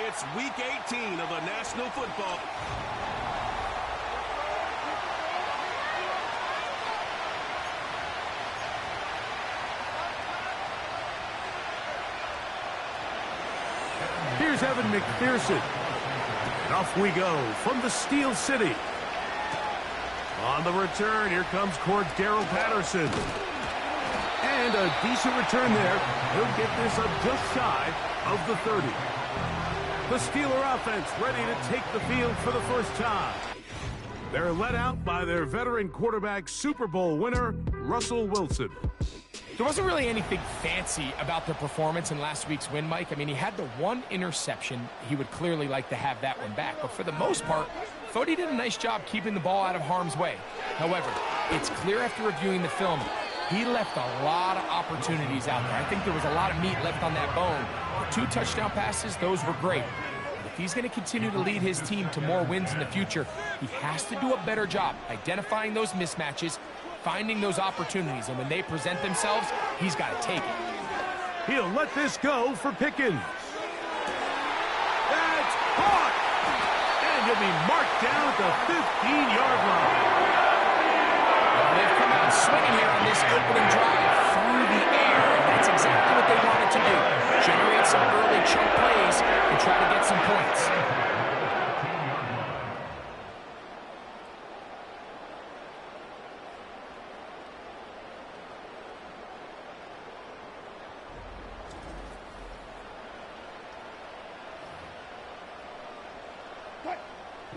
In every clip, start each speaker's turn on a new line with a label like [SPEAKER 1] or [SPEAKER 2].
[SPEAKER 1] It's Week 18 of the National Football.
[SPEAKER 2] Here's Evan McPherson. And off we go from the Steel City. On the return, here comes Cordero Patterson. And a decent return there. He'll get this up just shy of the 30. The Steeler offense ready to take the field for the first time. They're led out by their veteran quarterback, Super Bowl winner, Russell Wilson.
[SPEAKER 3] There wasn't really anything fancy about their performance in last week's win, Mike. I mean, he had the one interception. He would clearly like to have that one back. But for the most part, thought he did a nice job keeping the ball out of harm's way. However, it's clear after reviewing the film, he left a lot of opportunities out there. I think there was a lot of meat left on that bone. The 2 touchdown passes, those were great. But if he's going to continue to lead his team to more wins in the future, he has to do a better job identifying those mismatches, finding those opportunities, and when they present themselves, he's got to take it.
[SPEAKER 2] He'll let this go for Pickens. That's caught! And he'll be marked down at the 15-yard line.
[SPEAKER 3] They've come out swinging here on this opening drive through the air, and that's exactly what they wanted to do. Generate some early chunk plays and try to get some points.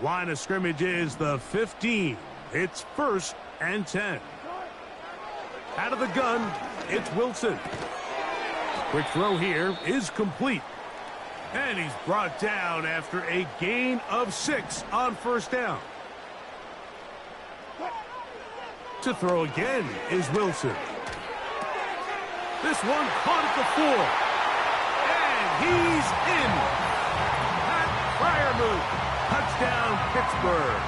[SPEAKER 2] Line of scrimmage is the 15. It's 1st and 10. Out of the gun, it's Wilson. Quick throw here is complete. And he's brought down after a gain of 6 on 1st down. To throw again is Wilson. This one caught at the 4. And he's in. Pat Fryermuth. Touchdown, Pittsburgh.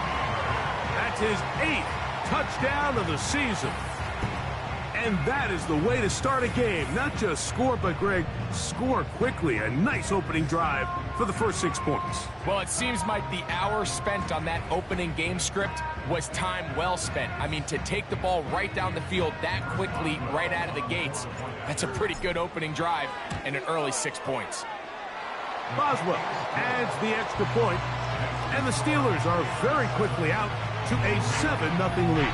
[SPEAKER 2] That's his 8th touchdown of the season. And that is the way to start a game. Not just score, but, Greg, score quickly. A nice opening drive for the first 6 points.
[SPEAKER 3] Well, it seems like the hour spent on that opening game script was time well spent. I mean, to take the ball right down the field that quickly, right out of the gates, that's a pretty good opening drive and an early 6 points.
[SPEAKER 2] Boswell adds the extra point, and the Steelers are very quickly out to a 7-0 lead.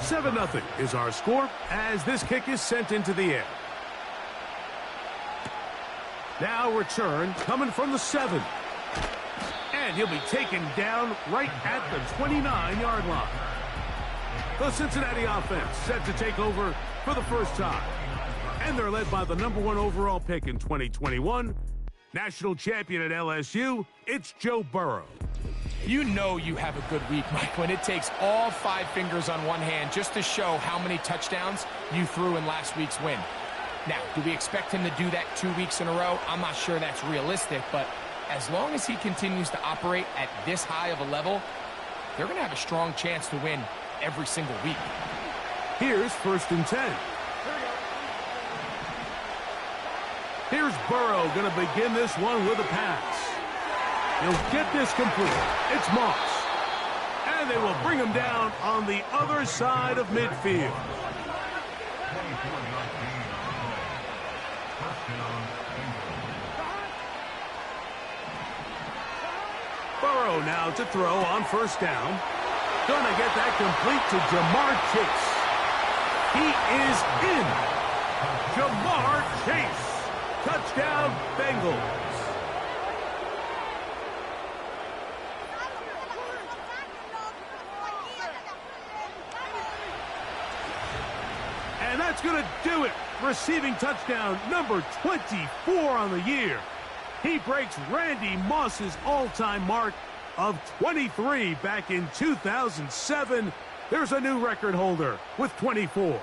[SPEAKER 2] "7-0 is our score as this kick is sent into the air. Now return coming from the 7. And he'll be taken down right at the 29-yard line. The Cincinnati offense set to take over for the first time. And they're led by the #1 overall pick in 2021, national champion at LSU, it's Joe Burrow.
[SPEAKER 3] You know you have a good week, Mike, when it takes all 5 fingers on one hand just to show how many touchdowns you threw in last week's win. Now, do we expect him to do that 2 weeks in a row? I'm not sure that's realistic, but as long as he continues to operate at this high of a level, they're going to have a strong chance to win every single week.
[SPEAKER 2] Here's 1st and 10. Here's Burrow going to begin this one with a pass. He'll get this complete. It's Moss. And they will bring him down on the other side of midfield. Burrow now to throw on 1st down. Gonna get that complete to Jamar Chase. He is in. Jamar Chase. Touchdown, Bengals. And that's going to do it. Receiving touchdown number 24 on the year. He breaks Randy Moss's all-time mark of 23 back in 2007. There's a new record holder with 24.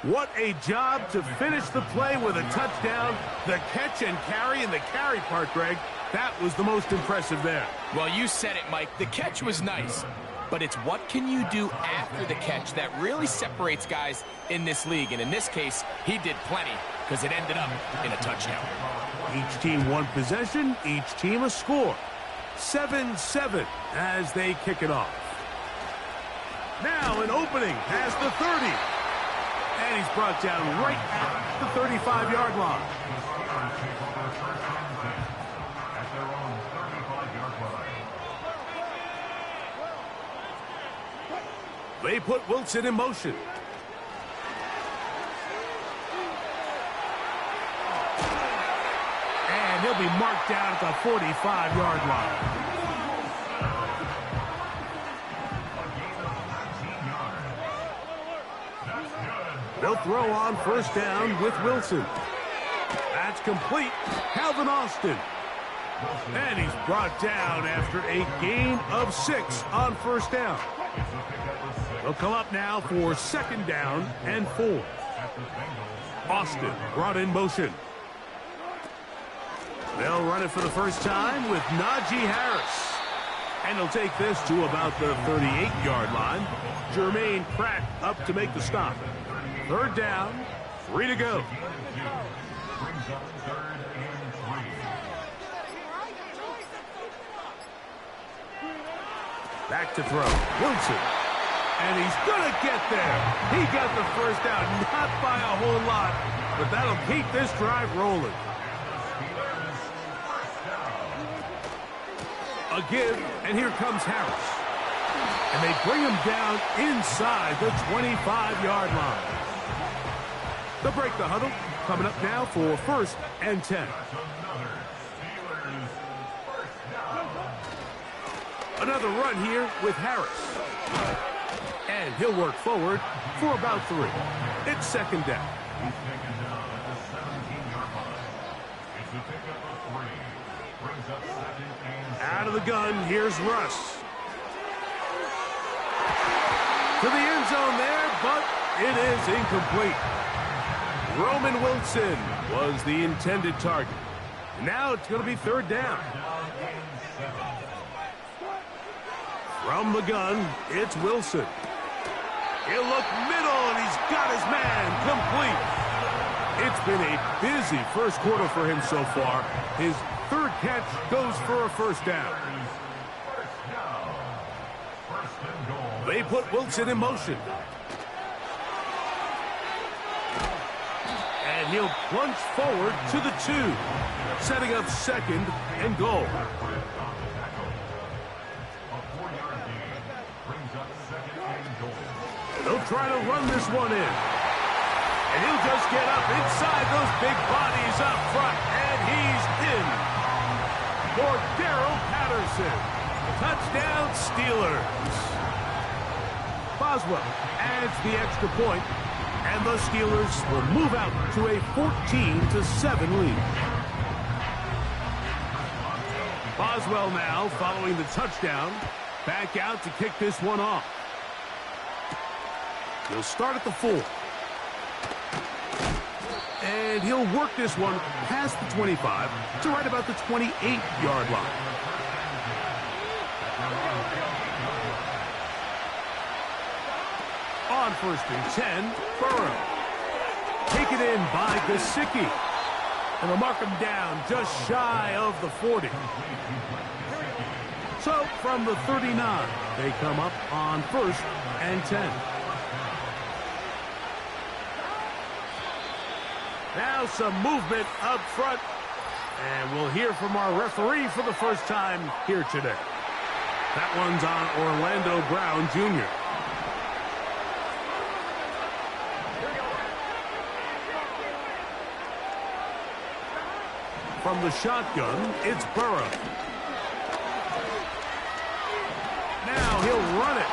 [SPEAKER 2] What a job to finish the play with a touchdown. The catch and carry, and the carry part, Greg, that was the most impressive there.
[SPEAKER 3] Well, you said it, Mike. The catch was nice, but it's what can you do after the catch that really separates guys in this league. And in this case, he did plenty because it ended up in a touchdown.
[SPEAKER 2] Each team one possession, each team a score. 7-7 as they kick it off. Now an opening has the 30. And he's brought down right at the 35-yard line. They put Wilson in motion. And he'll be marked down at the 45-yard line. They'll throw on first down with Wilson. That's complete. Calvin Austin. And he's brought down after a gain of 6 on first down. They'll come up now for second down and 4. Austin brought in motion. They'll run it for the first time with Najee Harris. And he'll take this to about the 38-yard line. Jermaine Pratt up to make the stop. Third down, 3 to go. Back to throw. Wilson. And he's going to get there. He got the first down, not by a whole lot, but that'll keep this drive rolling. A give, and here comes Harris. And they bring him down inside the 25-yard line. They'll break the huddle. Coming up now for first and 10. Another run here with Harris. And he'll work forward for about 3. It's second down. Out of the gun, here's Russ. To the end zone there, but it is incomplete. Roman Wilson was the intended target. Now it's going to be third down. From the gun, it's Wilson. He'll look middle, and he's got his man complete. It's been a busy first quarter for him so far. His third catch goes for a first down. They put Wilson in motion. And he'll plunge forward to the 2, setting up second and goal. They'll try to run this one in. And he'll just get up inside those big bodies up front. And he's in. For Daryl Patterson. Touchdown Steelers. Boswell adds the extra point, and the Steelers will move out to a 14-7 lead. Boswell now following the touchdown. Back out to kick this one off. He'll start at the 4. And he'll work this one past the 25 to right about the 28-yard line. On first and 10, Burrow. Taken in by Gesicki. And they'll mark him down just shy of the 40. So from the 39, they come up on first and 10. Now some movement up front. And we'll hear from our referee for the first time here today. That one's on Orlando Brown, Jr. From the shotgun, it's Burrow. Now he'll run it.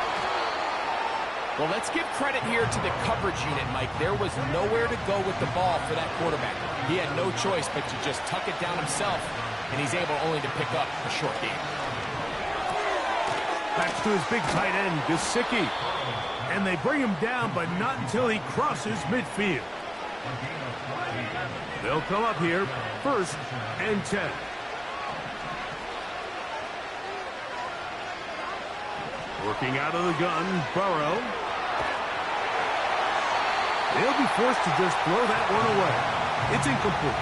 [SPEAKER 3] Well, let's give credit here to the coverage unit, Mike. There was nowhere to go with the ball for that quarterback. He had no choice but to just tuck it down himself, and he's able only to pick up a short gain.
[SPEAKER 2] Back to his big tight end, Gesicki. And they bring him down, but not until he crosses midfield. They'll come up here, first and 10. Working out of the gun, Burrow. They'll be forced to just throw that one away. It's incomplete.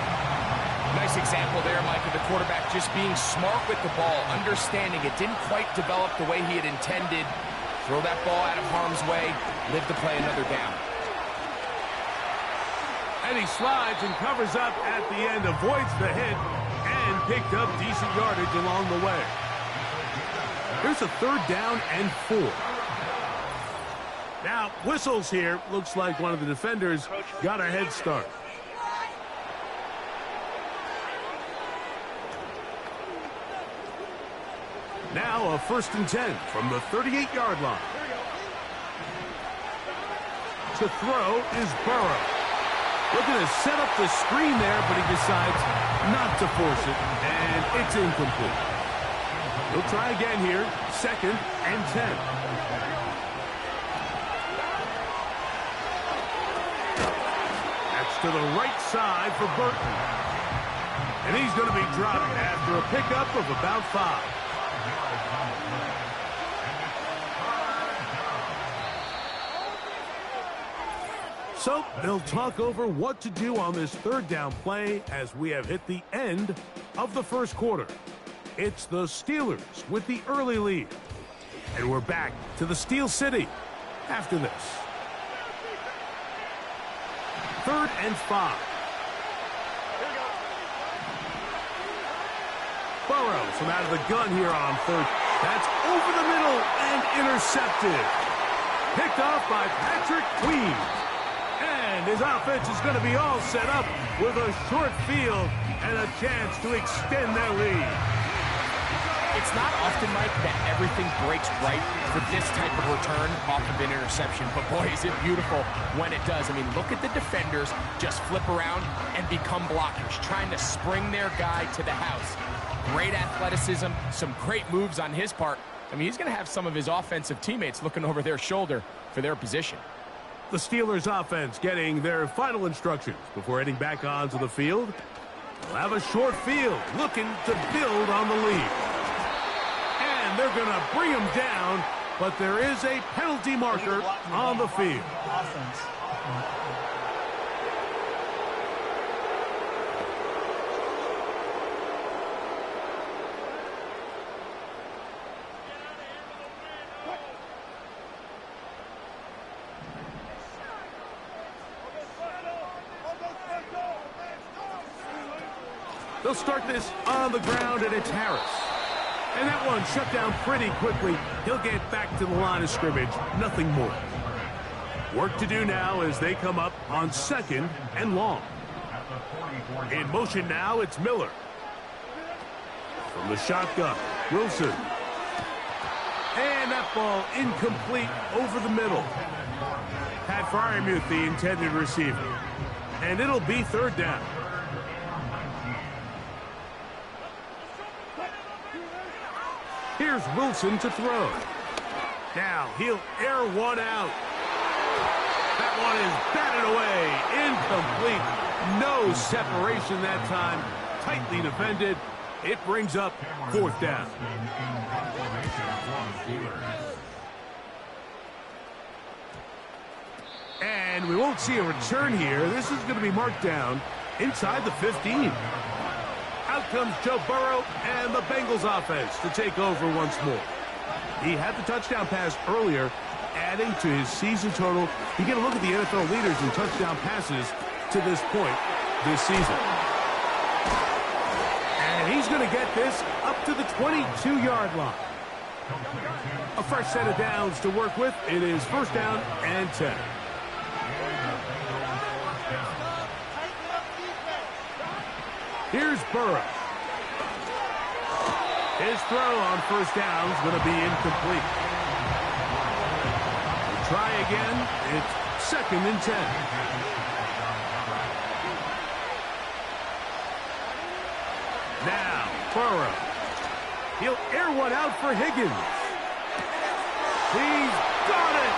[SPEAKER 3] Nice example there, Mike, of the quarterback just being smart with the ball, understanding it didn't quite develop the way he had intended. Throw that ball out of harm's way, live to play another down.
[SPEAKER 2] And he slides and covers up at the end, avoids the hit, and picked up decent yardage along the way. Here's a 3rd down and 4. Now, whistles here. Looks like one of the defenders got a head start. Now a 1st and 10 from the 38-yard line. To throw is Burrow. Looking to set up the screen there, but he decides not to force it, and it's incomplete. He'll try again here, 2nd and 10. That's to the right side for Burton. And he's going to be dropped after a pickup of about 5. So they'll talk over what to do on this 3rd down play as we have hit the end of the 1st quarter. It's the Steelers with the early lead. And we're back to the Steel City after this. 3rd and 5. Burrow from out of the gun here on 3rd. That's over the middle and intercepted. Picked off by Patrick Queen. And his offense is going to be all set up with a short field and a chance to extend their lead.
[SPEAKER 3] It's not often, Mike, that everything breaks right for this type of return off of an interception. But, boy, is it beautiful when it does. I mean, look at the defenders just flip around and become blockers, trying to spring their guy to the house. Great athleticism, some great moves on his part. I mean, he's going to have some of his offensive teammates looking over their shoulder for their position.
[SPEAKER 2] The Steelers offense getting their final instructions before heading back onto the field. They'll have a short field looking to build on the lead. And they're going to bring him down, but there is a penalty marker on the field. They'll start this on the ground, and it's Harris. And that one shut down pretty quickly. He'll get back to the line of scrimmage, nothing more. Work to do now as they come up on 2nd and long. In motion now, it's Miller. From the shotgun, Wilson. And that ball incomplete over the middle. Pat Freiermuth, the intended receiver. And it'll be 3rd down. Here's Wilson to throw. Now he'll air one out. That one is batted away. Incomplete. No separation that time. Tightly defended. It brings up 4th down. And we won't see a return here. This is going to be marked down inside the 15. Out comes Joe Burrow and the Bengals offense to take over once more. He had the touchdown pass earlier, adding to his season total. You get a look at the NFL leaders in touchdown passes to this point this season. And he's going to get this up to the 22-yard line. A fresh set of downs to work with. It is 1st down and 10. Here's Burrow. His throw on 1st down is going to be incomplete. We'll try again. It's 2nd and 10. Now, Burrow. He'll air one out for Higgins. He's got it.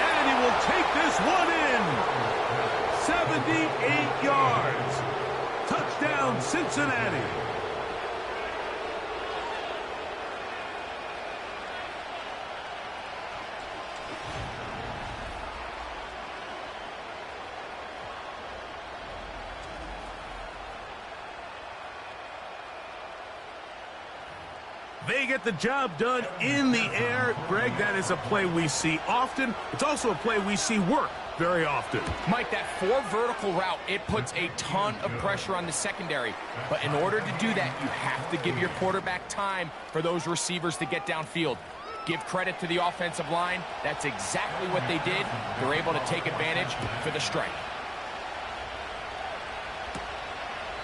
[SPEAKER 2] And he will take this one in. 78 yards. Touchdown, Cincinnati. They get the job done in the air. Greg, that is a play we see often. It's also a play we see work very often.
[SPEAKER 3] Mike, that 4 vertical route, it puts a ton of pressure on the secondary. But in order to do that, you have to give your quarterback time for those receivers to get downfield. Give credit to the offensive line. That's exactly what they did. They're able to take advantage for the strike.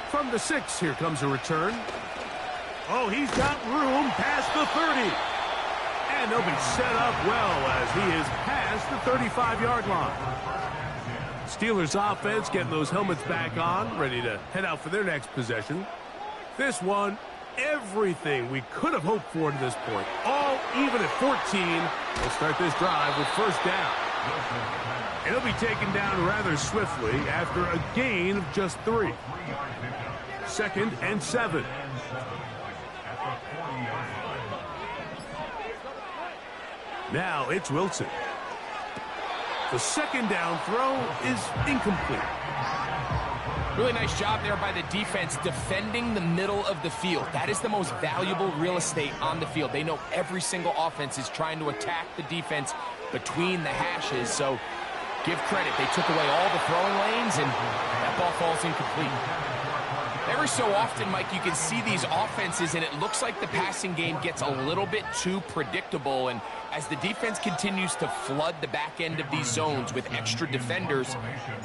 [SPEAKER 2] From the 6, here comes a return. Oh, he's got room past the 30. And they'll be set up well as he is past the 35-yard line. Steelers offense getting those helmets back on, ready to head out for their next possession. This one, everything we could have hoped for to this point. All even at 14. They'll start this drive with first down. It'll be taken down rather swiftly after a gain of just 3. 2nd and 7. Now it's Wilson. The 2nd down throw is incomplete.
[SPEAKER 3] Really nice job there by the defense defending the middle of the field. That is the most valuable real estate on the field. They know every single offense is trying to attack the defense between the hashes. So give credit. They took away all the throwing lanes, and that ball falls incomplete. Every so often, Mike, you can see these offenses, and it looks like the passing game gets a little bit too predictable. And as the defense continues to flood the back end of these zones with extra defenders,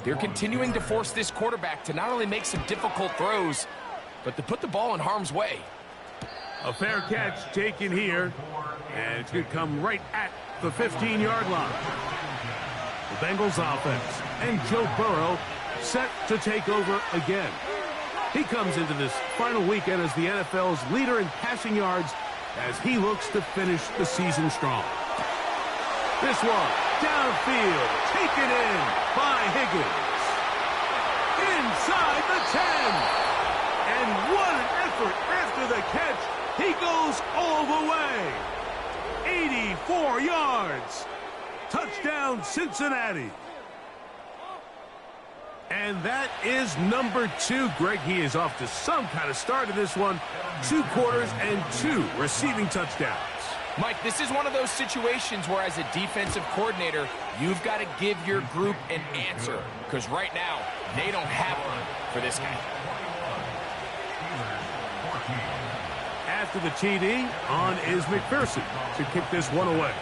[SPEAKER 3] they're continuing to force this quarterback to not only make some difficult throws, but to put the ball in harm's way.
[SPEAKER 2] A fair catch taken here, and it's going to come right at the 15-yard line. The Bengals offense and Joe Burrow set to take over again. He comes into this final weekend as the NFL's leader in passing yards as he looks to finish the season strong. This one, downfield, taken in by Higgins. Inside the 10. And what an effort after the catch. He goes all the way. 84 yards. Touchdown, Cincinnati. And that is number 2. Greg, he is off to some kind of start in this one. 2 quarters and 2 receiving touchdowns.
[SPEAKER 3] Mike, this is one of those situations where as a defensive coordinator, you've got to give your group an answer. Because right now, they don't have one for this guy.
[SPEAKER 2] After the TD, on is McPherson to kick this one away.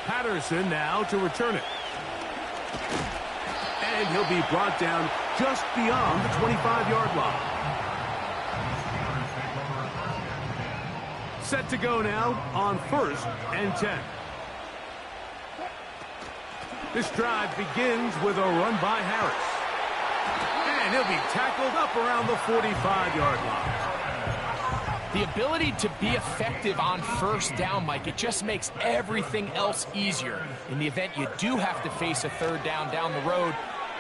[SPEAKER 2] Patterson now to return it. And he'll be brought down just beyond the 25-yard line. Set to go now on 1st and 10. This drive begins with a run by Harris. And he'll be tackled up around the 45-yard line.
[SPEAKER 3] The ability to be effective on first down, Mike, it just makes everything else easier. In the event you do have to face a 3rd down the road,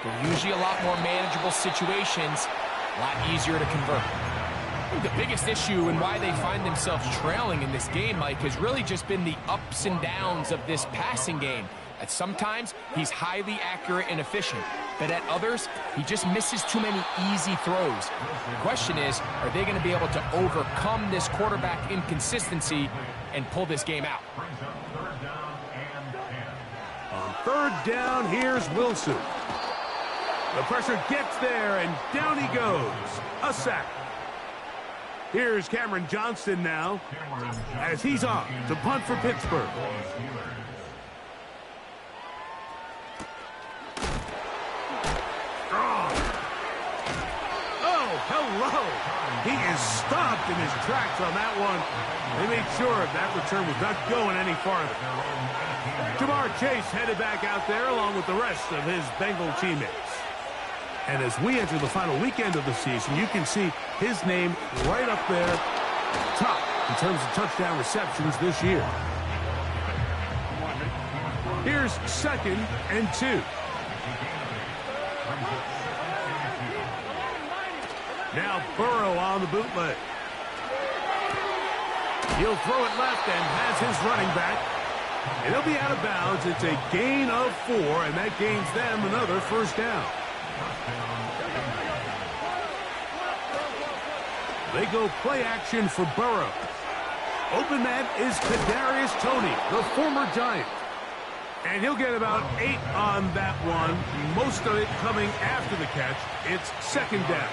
[SPEAKER 3] they're usually a lot more manageable situations, a lot easier to convert. I think the biggest issue and why they find themselves trailing in this game, Mike, has really just been the ups and downs of this passing game. At sometimes, he's highly accurate and efficient, but at others, he just misses too many easy throws. The question is, are they going to be able to overcome this quarterback inconsistency and pull this game out?
[SPEAKER 2] On 3rd down, here's Wilson. The pressure gets there, and down he goes. A sack. Here's Cameron Johnston now, as he's on to punt for Pittsburgh. Hello. He is stopped in his tracks on that one. They made sure that return was not going any farther. Jamar Chase headed back out there along with the rest of his Bengal teammates. And as we enter the final weekend of the season, you can see his name right up there top in terms of touchdown receptions this year. Here's 2nd and 2. Now Burrow on the bootleg. He'll throw it left and has his running back. And he'll be out of bounds. It's a gain of 4, and that gains them another first down. They go play action for Burrow. Open man is Kadarius Toney, the former Giant. And he'll get about 8 on that one, most of it coming after the catch. It's second down.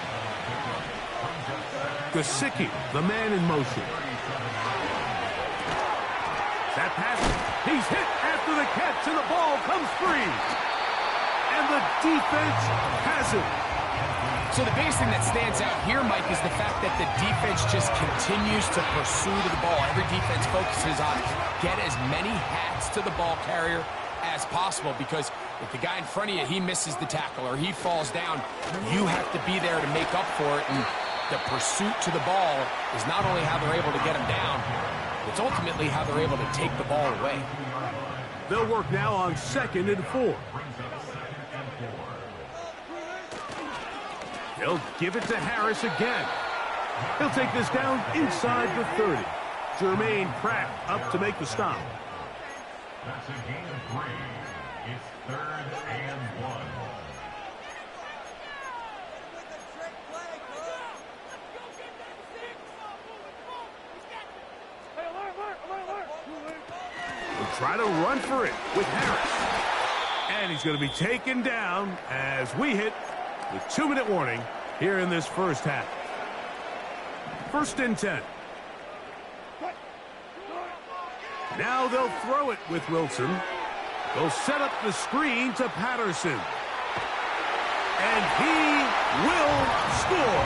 [SPEAKER 2] Gesicki, the man in motion. That pass, he's hit after the catch, and the ball comes free. And the defense has it.
[SPEAKER 3] So the biggest thing that stands out here, Mike, is the fact that the defense just continues to pursue to the ball. Every defense focuses on get as many hats to the ball carrier as possible, because if the guy in front of you, he misses the tackle or he falls down, you have to be there to make up for it. And the pursuit to the ball is not only how they're able to get him down, it's ultimately how they're able to take the ball away.
[SPEAKER 2] They'll work now on 2nd and 4. They'll give it to Harris again. He'll take this down inside the 30. Jermaine Pratt up to make the stop.
[SPEAKER 4] That's a gain of 3. It's 3rd and 1.
[SPEAKER 2] We'll try to run for it with Harris. And he's going to be taken down as we hit the 2-minute warning here in this first half. 1st and 10. Now they'll throw it with Wilson. They'll set up the screen to Patterson. And he will score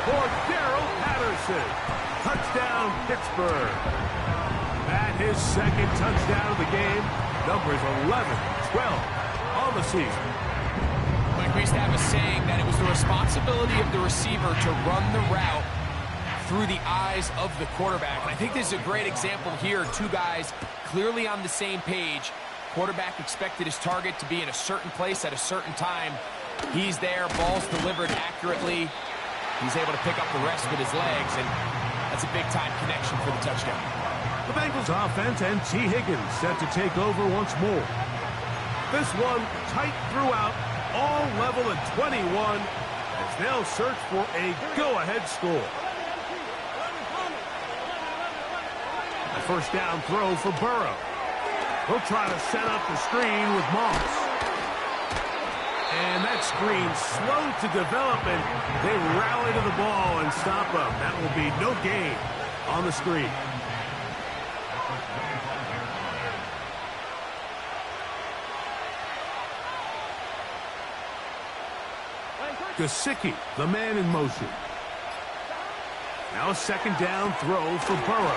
[SPEAKER 2] for Darrell Patterson. Touchdown, Pittsburgh. At his 2nd touchdown of the game. Numbers 11, 12 on the season.
[SPEAKER 3] Mike, we used to have a saying that it was the responsibility of the receiver to run the route through the eyes of the quarterback. And I think this is a great example here. 2 guys clearly on the same page. Quarterback expected his target to be in a certain place at a certain time. He's there, ball's delivered accurately. He's able to pick up the rest with his legs, and that's a big-time connection for the touchdown.
[SPEAKER 2] The Bengals offense and T. Higgins set to take over once more. This one tight throughout, all level at 21, as they'll search for a go-ahead score. A first down throw for Burrow. He'll try to set up the screen with Moss. And that screen slow to develop, and they rally to the ball and stop him. That will be no gain on the screen. Gesicki, the man in motion. Now a 2nd down throw for Burrow.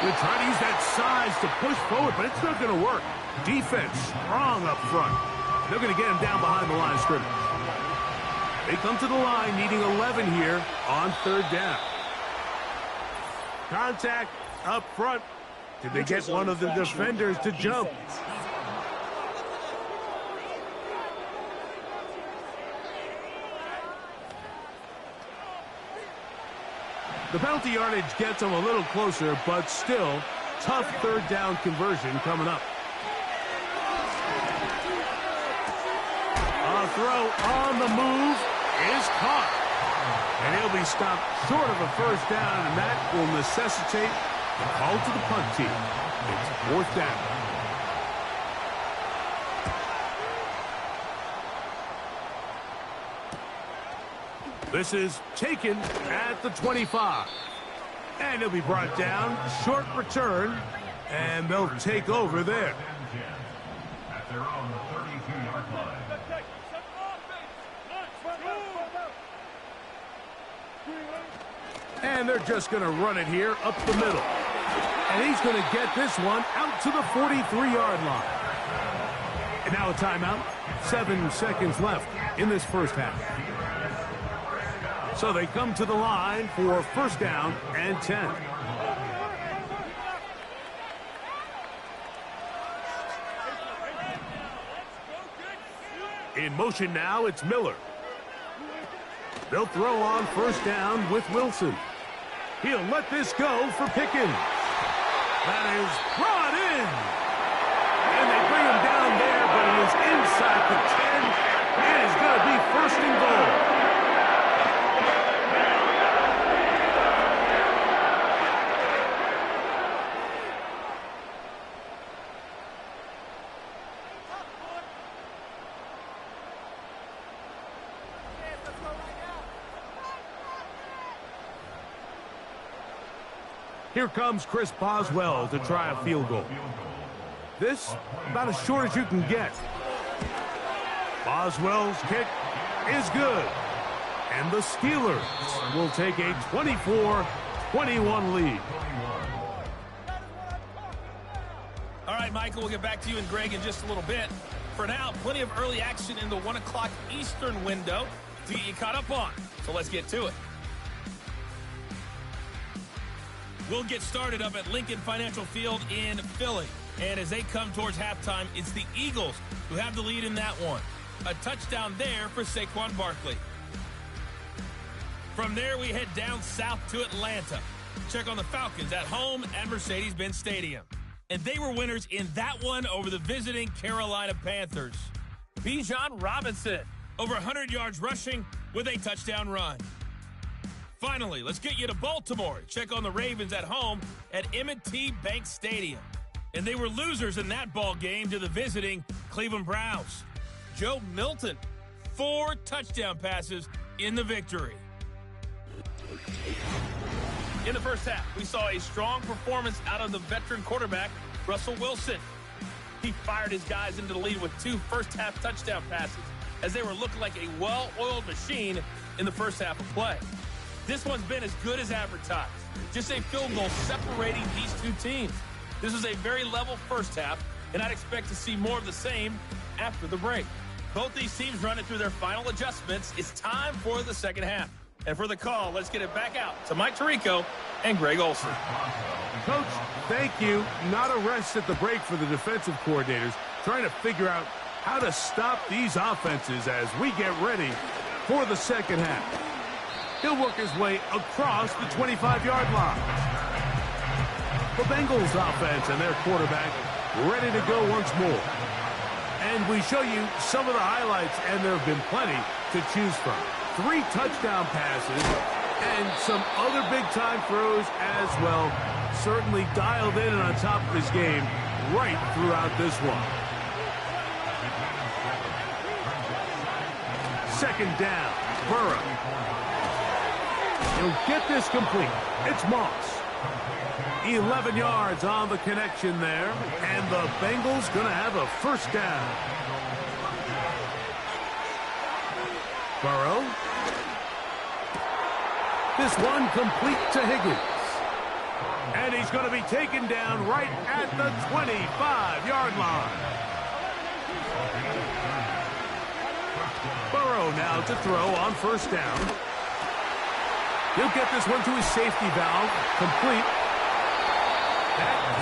[SPEAKER 2] They're trying to use that size to push forward, but it's not going to work. Defense strong up front. They're going to get him down behind the line of scrimmage. They come to the line needing 11 here on 3rd down. Contact up front. Did they get one of the defenders to jump? The penalty yardage gets them a little closer, but still, tough 3rd down conversion coming up. A throw on the move is caught. And he'll be stopped short of a first down, and that will necessitate a call to the punt team. It's 4th down. This is taken at the 25. And he'll be brought down. Short return. And they'll take over there.
[SPEAKER 4] At their own 32-yard line.
[SPEAKER 2] And they're just going to run it here up the middle. And he's going to get this one out to the 43-yard line. And now a timeout. 7 seconds left in this first half. So they come to the line for 1st down and 10. In motion now, it's Miller. They'll throw on 1st down with Wilson. He'll let this go for Pickens. That is brought in. And they bring him down there, but he is inside the 10. It is going to be 1st and goal. Here comes Chris Boswell to try a field goal. This about as short as you can get. Boswell's kick is good. And the Steelers will take a 24-21 lead.
[SPEAKER 5] All right, Michael, we'll get back to you and Greg in just a little bit. For now, plenty of early action in the 1 o'clock Eastern window to get you caught up on. So let's get to it. We'll get started up at Lincoln Financial Field in Philly. And as they come towards halftime, it's the Eagles who have the lead in that one. A touchdown there for Saquon Barkley. From there, we head down south to Atlanta. Check on the Falcons at home at Mercedes-Benz Stadium. And they were winners in that one over the visiting Carolina Panthers. Bijan Robinson, over 100 yards rushing with a touchdown run. Finally, let's get you to Baltimore. Check on the Ravens at home at M&T Bank Stadium. And they were losers in that ball game to the visiting Cleveland Browns. Joe Milton, 4 touchdown passes in the victory. In the first half, we saw a strong performance out of the veteran quarterback, Russell Wilson. He fired his guys into the lead with 2 first-half touchdown passes as they were looking like a well-oiled machine in the first half of play. This one's been as good as advertised. Just a field goal separating these two teams. This is a very level first half, and I'd expect to see more of the same after the break. Both these teams running through their final adjustments. It's time for the second half. And for the call, let's get it back out to Mike Tirico and Greg Olson.
[SPEAKER 2] Coach, thank you. Not a rest at the break for the defensive coordinators, trying to figure out how to stop these offenses as we get ready for the second half. He'll work his way across the 25-yard line. The Bengals offense and their quarterback ready to go once more. And we show you some of the highlights, and there have been plenty to choose from. 3 touchdown passes and some other big-time throws as well. Certainly dialed in and on top of his game right throughout this one. Second down, Burrow. He'll get this complete. It's Moss. 11 yards on the connection there, and the Bengals going to have a first down. Burrow. This one complete to Higgins. And he's going to be taken down right at the 25-yard line. Burrow now to throw on first down. He'll get this one to his safety valve. Complete.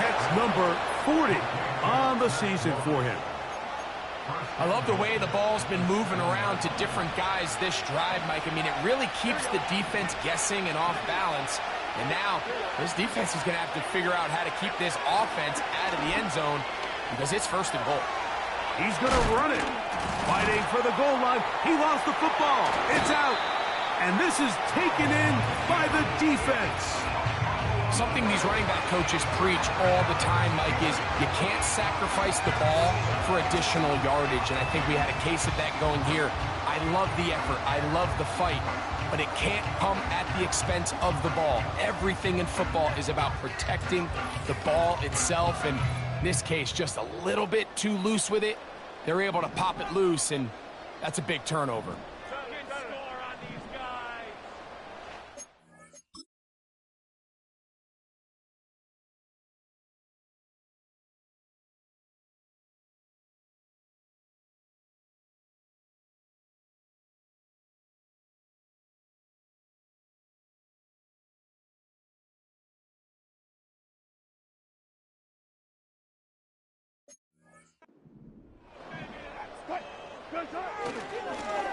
[SPEAKER 2] That's number 40 on the season for him.
[SPEAKER 3] I love the way the ball's been moving around to different guys this drive, Mike. I mean, it really keeps the defense guessing and off balance. And now, this defense is going to have to figure out how to keep this offense out of the end zone because it's first and goal.
[SPEAKER 2] He's going to run it. Fighting for the goal line. He lost the football. It's out. And this is taken in by the defense.
[SPEAKER 3] Something these running back coaches preach all the time, Mike, is you can't sacrifice the ball for additional yardage. And I think we had a case of that going here. I love the effort. I love the fight. But it can't come at the expense of the ball. Everything in football is about protecting the ball itself. And in this case, just a little bit too loose with it. They're able to pop it loose, and that's a big turnover.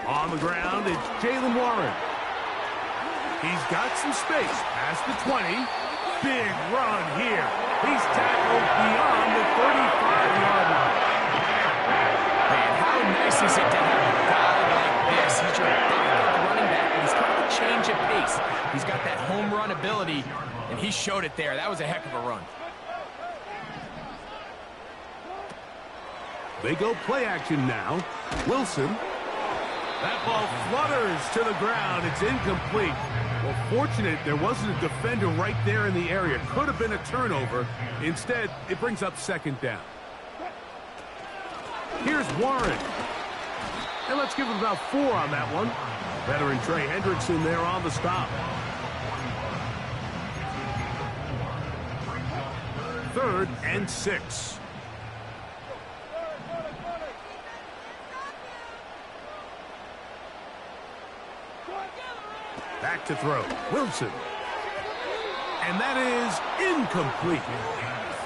[SPEAKER 2] On the ground, it's Jalen Warren. He's got some space past the 20. Big run here. He's tackled beyond the 35-yard line.
[SPEAKER 3] Man, how nice is it to have a guy like this? He's your backup running back, but he's got a change of pace. He's got that home run ability, and he showed it there. That was a heck of a run.
[SPEAKER 2] They go play action now. Wilson. That ball flutters to the ground. It's incomplete. Well, fortunate there wasn't a defender right there in the area. Could have been a turnover. Instead, it brings up second down. Here's Warren. And let's give him about 4 on that one. Veteran Trey Hendrickson there on the stop. 3rd and 6. Back to throw. Wilson. And that is incomplete.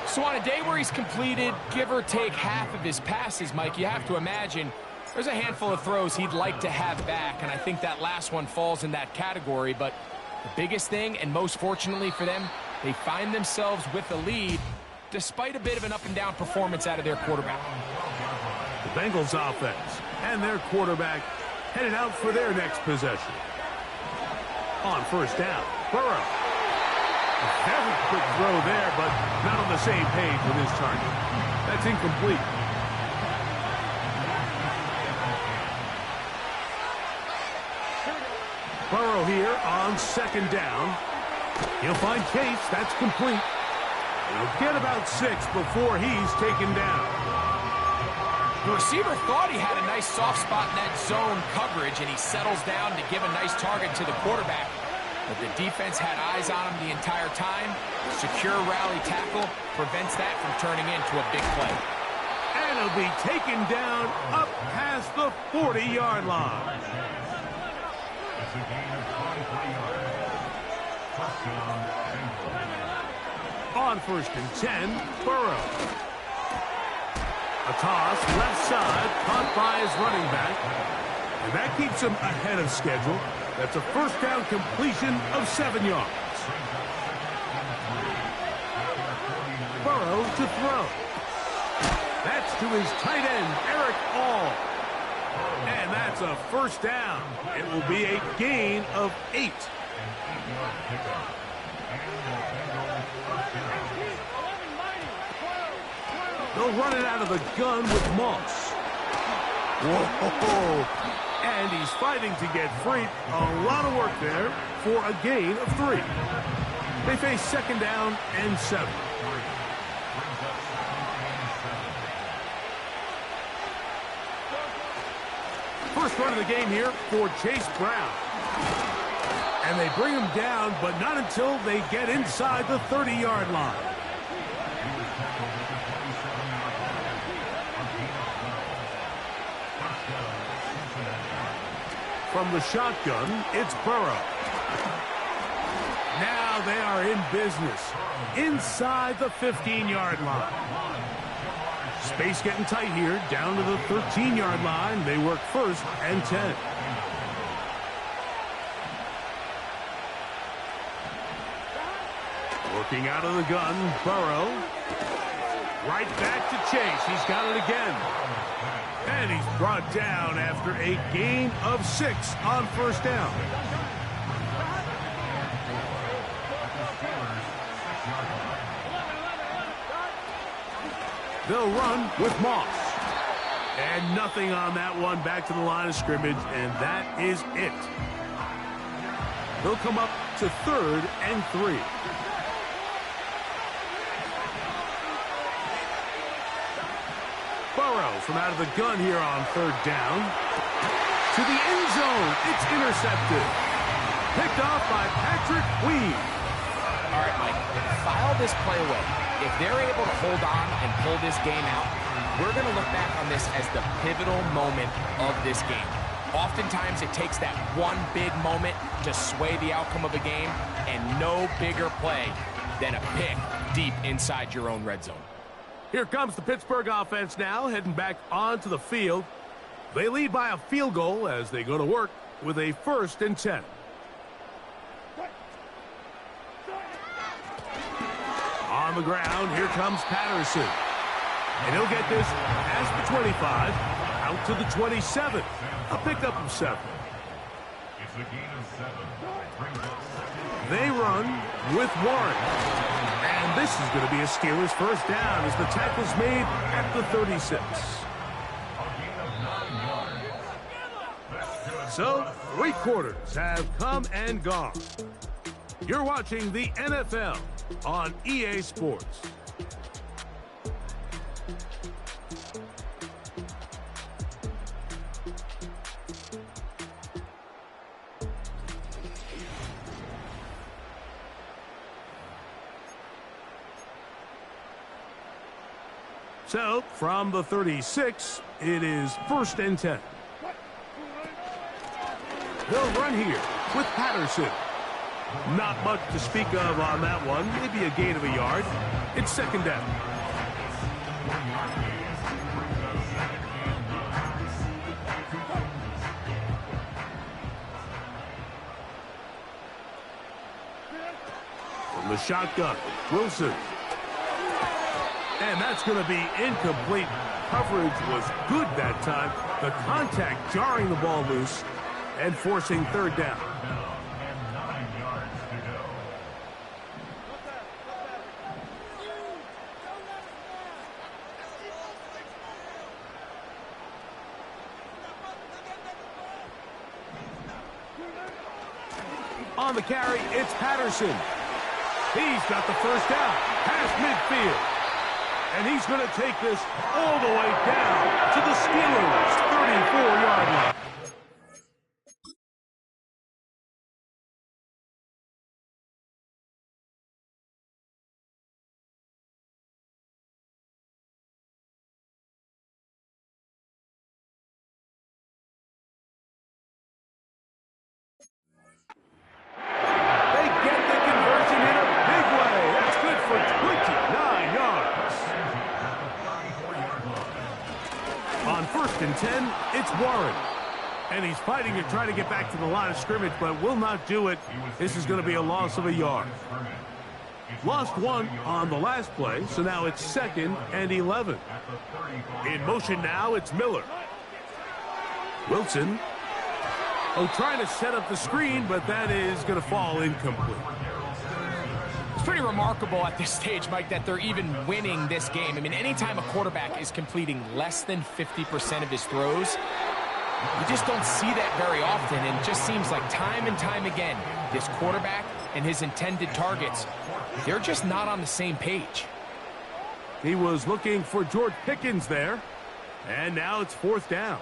[SPEAKER 3] So on a day where he's completed, give or take half of his passes, Mike, you have to imagine there's a handful of throws he'd like to have back, and I think that last one falls in that category. But the biggest thing, and most fortunately for them, they find themselves with the lead despite a bit of an up-and-down performance out of their quarterback.
[SPEAKER 2] The Bengals offense and their quarterback headed out for their next possession. On first down, Burrow. A very quick throw there, but not on the same page with his target. That's incomplete. Burrow here on second down. He'll find Case. That's complete. He'll get about 6 before he's taken down.
[SPEAKER 3] The receiver thought he had a nice soft spot in that zone coverage, and he settles down to give a nice target to the quarterback. But the defense had eyes on him the entire time. Secure rally tackle prevents that from turning into a big play.
[SPEAKER 2] And he'll be taken down up past the 40-yard line.
[SPEAKER 4] It's a gain of 23 yards. Touchdown, Bengals.
[SPEAKER 2] On 1st and 10, Burrow. A toss, left side, caught by his running back. And that keeps him ahead of schedule. That's a first down completion of 7 yards. Burrow to throw. That's to his tight end, Eric All. And that's a first down. It will be a gain of 8. They'll run it out of the gun with Moss. Whoa! And he's fighting to get free. A lot of work there for a gain of 3. They face second down and 7. First run of the game here for Chase Brown. And they bring him down, but not until they get inside the 30-yard line. From the shotgun, it's Burrow. Now they are in business inside the 15-yard line. Space getting tight here, down to the 13-yard line. They work 1st and 10. Working out of the gun, Burrow. Right back to Chase. He's got it again. And he's brought down after a gain of 6 on first down. They'll run with Moss. And nothing on that one. Back to the line of scrimmage, and that is it. They'll come up to 3rd and 3. Burrow from out of the gun here on 3rd down. To the end zone. It's intercepted. Picked off by Patrick Queen.
[SPEAKER 3] All right, Mike, file this play away. If they're able to hold on and pull this game out, we're going to look back on this as the pivotal moment of this game. Oftentimes, it takes that one big moment to sway the outcome of a game, and no bigger play than a pick deep inside your own red zone.
[SPEAKER 2] Here comes the Pittsburgh offense now, heading back onto the field. They lead by a field goal as they go to work with a 1st and 10. On the ground, here comes Patterson. And he'll get this past the 25, out to the 27. A pickup of 7.
[SPEAKER 4] It's a gain of 7.
[SPEAKER 2] They run with Warren. And this is going to be a Steelers first down as the tackle's made at the 36. So, 3 quarters have come and gone. You're watching the NFL on EA Sports. So, from the 36, it is 1st and 10. They'll run here with Patterson. Not much to speak of on that one. Maybe a gain of a yard. It's 2nd down. From the shotgun, Wilson. And that's going to be incomplete. Coverage was good that time. The contact jarring the ball loose and forcing 3rd down. On the carry, it's Patterson. He's got the 1st down, past midfield. And he's going to take this all the way down to the Steelers' 34-yard line. They get the conversion in a big way. That's good for 29 yards. On 1st and 10, it's Warren. And he's fighting to try to get back to the line of scrimmage, but will not do it. This is going to be a loss of a yard. Lost 1 on the last play, so now it's 2nd and 11. In motion now, it's Miller. Wilson. Oh, trying to set up the screen, but that is going to fall incomplete.
[SPEAKER 3] It's pretty remarkable at this stage, Mike, that they're even winning this game. I mean, anytime a quarterback is completing less than 50% of his throws, you just don't see that very often, and it just seems like time and time again, this quarterback and his intended targets, they're just not on the same page.
[SPEAKER 2] He was looking for George Pickens there, and now it's 4th down.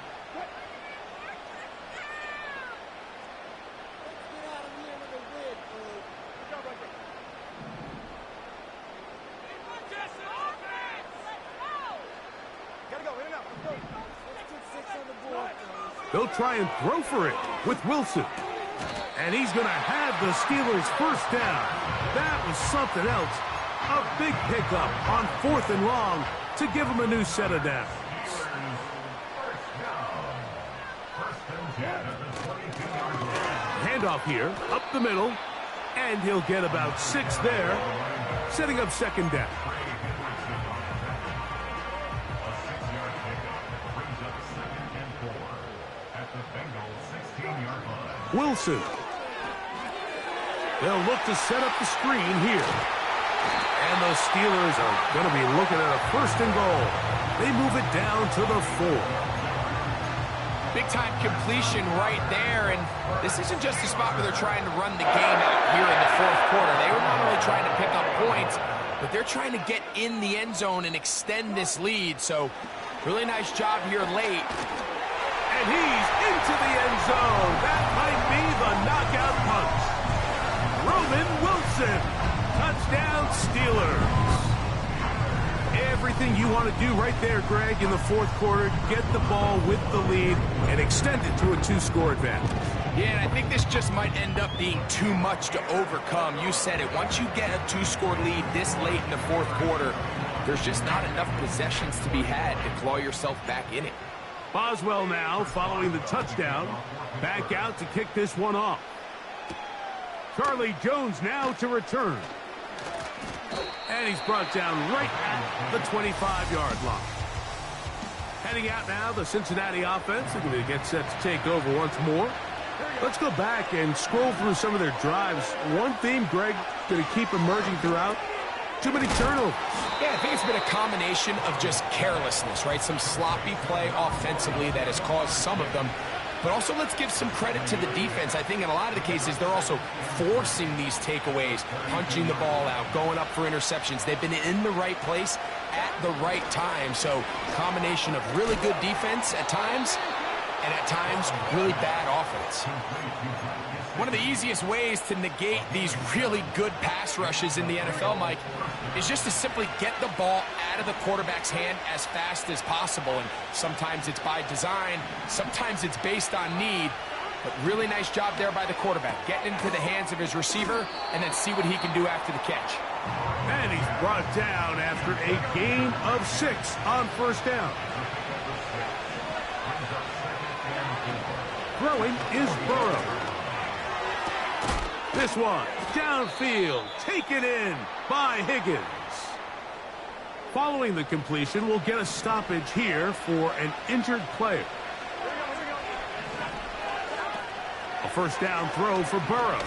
[SPEAKER 2] They'll try and throw for it with Wilson. And he's going to have the Steelers' 1st down. That was something else. A big pickup on 4th and long to give him a new set of downs. Handoff here, up the middle. And he'll get about 6 there, setting up 2nd down. Wilson. They'll look to set up the screen here. And the Steelers are going to be looking at a 1st and goal. They move it down to the 4.
[SPEAKER 3] Big-time completion right there, and this isn't just a spot where they're trying to run the game out here in the 4th quarter. They were not only trying to pick up points, but they're trying to get in the end zone and extend this lead. So, really nice job here late.
[SPEAKER 2] And he's into the end zone. That might be the knockout punch. Roman Wilson. Touchdown, Steelers. Everything you want to do right there, Greg, in the 4th quarter. Get the ball with the lead and extend it to a 2-score advantage.
[SPEAKER 3] Yeah, and I think this just might end up being too much to overcome. You said it. Once you get a 2-score lead this late in the 4th quarter, there's just not enough possessions to be had to claw yourself back in it.
[SPEAKER 2] Boswell now following the touchdown. Back out to kick this one off. Charlie Jones now to return. And he's brought down right at the 25-yard line. Heading out now, the Cincinnati offense. They're going to get set to take over once more. Let's go back and scroll through some of their drives. One theme, Greg, going to keep emerging throughout. Too many turnovers.
[SPEAKER 3] Yeah, I think it's been a combination of just carelessness, right? Some sloppy play offensively that has caused some of them But also let's give some credit to the defense. I think in a lot of the cases, they're also forcing these takeaways, punching the ball out, going up for interceptions. They've been in the right place at the right time. So combination of really good defense at times and at times really bad offense. One of the easiest ways to negate these really good pass rushes in the NFL, Mike, is just to simply get the ball out of the quarterback's hand as fast as possible. And sometimes it's by design, sometimes it's based on need. But really nice job there by the quarterback, getting into the hands of his receiver and then see what he can do after the catch.
[SPEAKER 2] And he's brought down after a gain of 6 on first down. Throwing is Burrow. This one, downfield, taken in by Higgins. Following the completion, we'll get a stoppage here for an injured player. A first down throw for Burrow.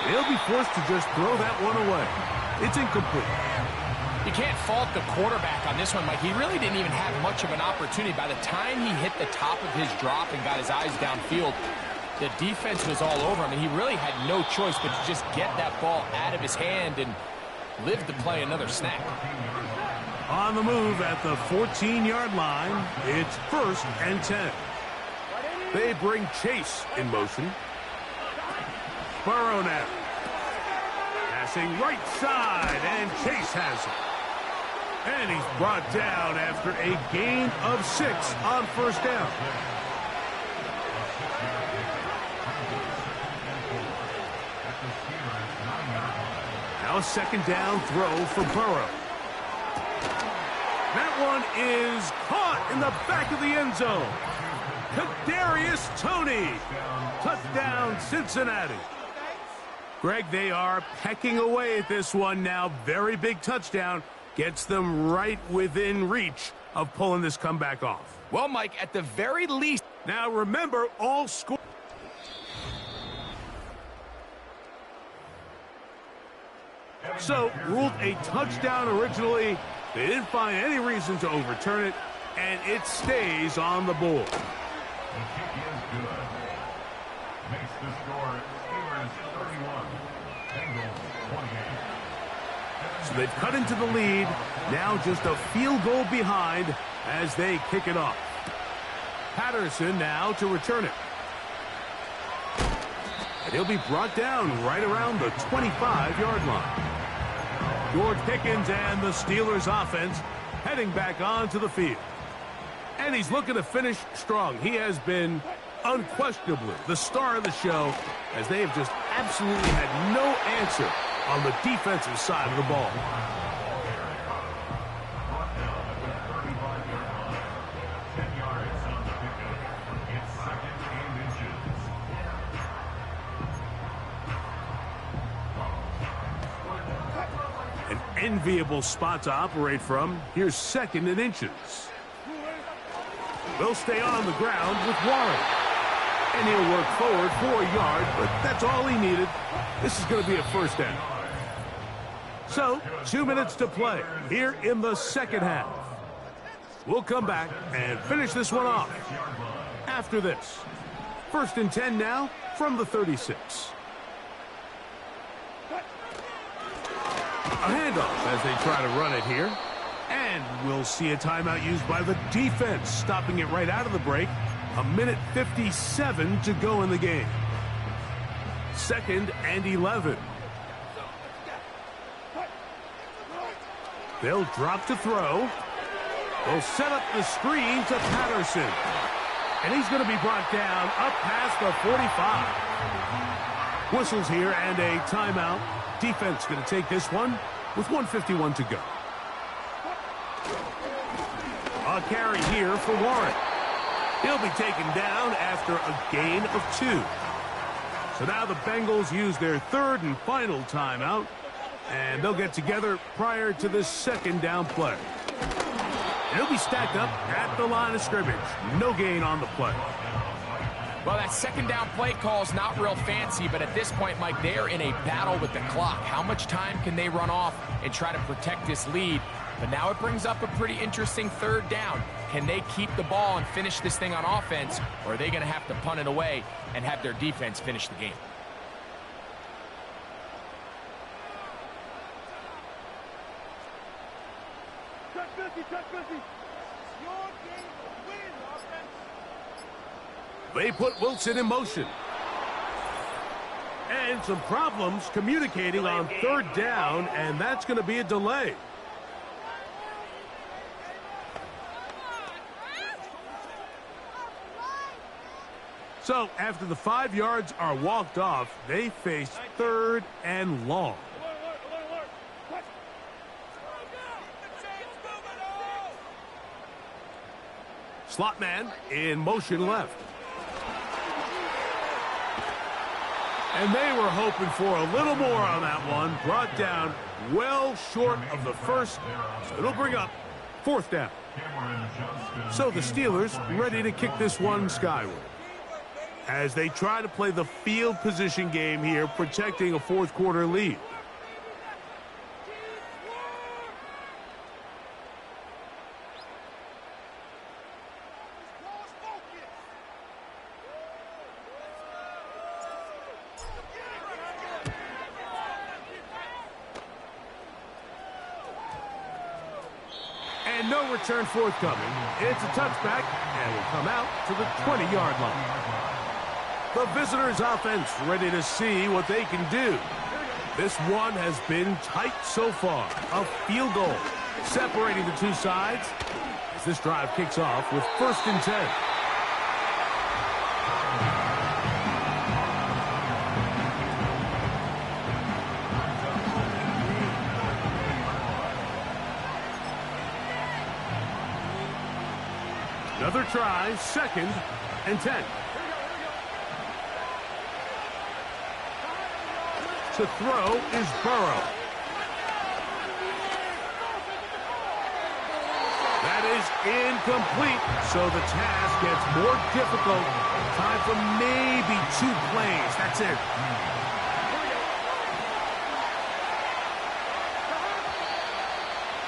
[SPEAKER 2] He'll be forced to just throw that one away. It's incomplete.
[SPEAKER 3] You can't fault the quarterback on this one, Mike. He really didn't even have much of an opportunity. By the time he hit the top of his drop and got his eyes downfield, the defense was all over him, and he really had no choice but to just get that ball out of his hand and live to play another snap.
[SPEAKER 2] On the move at the 14-yard line, it's 1st and 10. They bring Chase in motion. Burrow now. Passing right side, and Chase has it. And he's brought down after a gain of 6 on first down. Now a second down throw for Burrow. That one is caught in the back of the end zone. Kadarius Toney. Touchdown, Cincinnati. Greg, they are pecking away at this one now. Very big touchdown. Gets them right within reach of pulling this comeback off.
[SPEAKER 3] Well, Mike, at the very least.
[SPEAKER 2] Now remember, all score. So, ruled a touchdown originally. They didn't find any reason to overturn it, and it stays on the board.
[SPEAKER 4] The kick is good. Makes the score Steelers 31, Bengals 28.
[SPEAKER 2] So they've cut into the lead. Now just a field goal behind as they kick it off. Patterson now to return it. And he'll be brought down right around the 25-yard line. George Pickens and the Steelers offense heading back onto the field. And he's looking to finish strong. He has been unquestionably the star of the show, as they have just absolutely had no answer on the defensive side of the ball. An enviable spot to operate from. Here's 2nd and inches. They'll stay on the ground with Warren. And he'll work forward for a yard, but that's all he needed. This is going to be a first down. So, 2 minutes to play here in the second half. We'll come back and finish this one off after this. 1st and 10 now from the 36. A handoff as they try to run it here. And we'll see a timeout used by the defense, stopping it right out of the break. 1:57 to go in the game. 2nd and 11. They'll drop to throw. They'll set up the screen to Patterson. And he's going to be brought down up past the 45. Whistles here and a timeout. Defense going to take this one with 1:51 to go. A carry here for Warren. He'll be taken down after a gain of 2. So now the Bengals use their 3rd and final timeout, and they'll get together prior to this 2nd down play. And he'll be stacked up at the line of scrimmage. No gain on the play.
[SPEAKER 3] Well, that 2nd down play call is not real fancy, but at this point, Mike, they're in a battle with the clock. How much time can they run off and try to protect this lead? But now it brings up a pretty interesting third down. Can they keep the ball and finish this thing on offense, or are they going to have to punt it away and have their defense finish the game?
[SPEAKER 2] They put Wilson in motion. And some problems communicating on third down, and that's going to be a delay. So after the 5 yards are walked off, they face third and long. Slot man in motion left. And they were hoping for a little more on that one. Brought down well short of the first. So it'll bring up fourth down. So the Steelers ready to kick this one skyward, as they try to play the field position game here, protecting a fourth quarter lead. And no return forthcoming. It's a touchback, and will come out to the 20-yard line. The visitors' offense ready to see what they can do. This one has been tight so far. A field goal separating the two sides as this drive kicks off with 1st and 10. Another try, 2nd and 10. To throw is Burrow. That is incomplete, so the task gets more difficult. Time for maybe 2 plays. That's it.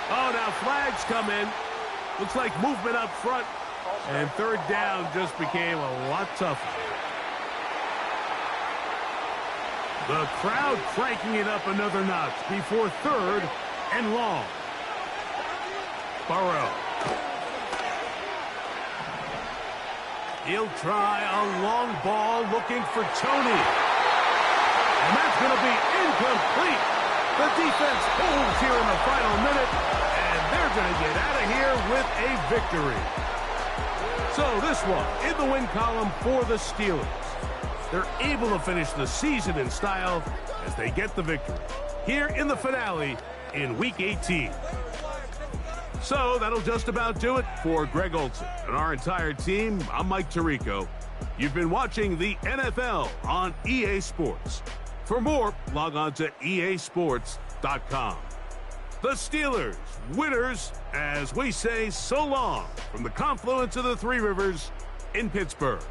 [SPEAKER 2] Oh, now flags come in. Looks like movement up front. And third down just became a lot tougher. The crowd cranking it up another notch before 3rd and long. Burrow. He'll try a long ball looking for Tony. And that's going to be incomplete. The defense holds here in the final minute, and they're going to get out of here with a victory. So this one in the win column for the Steelers. They're able to finish the season in style as they get the victory here in the finale in Week 18. So that'll just about do it for Greg Olsen and our entire team. I'm Mike Tirico. You've been watching the NFL on EA Sports. For more, log on to easports.com. The Steelers, winners, as we say so long from the confluence of the Three Rivers in Pittsburgh.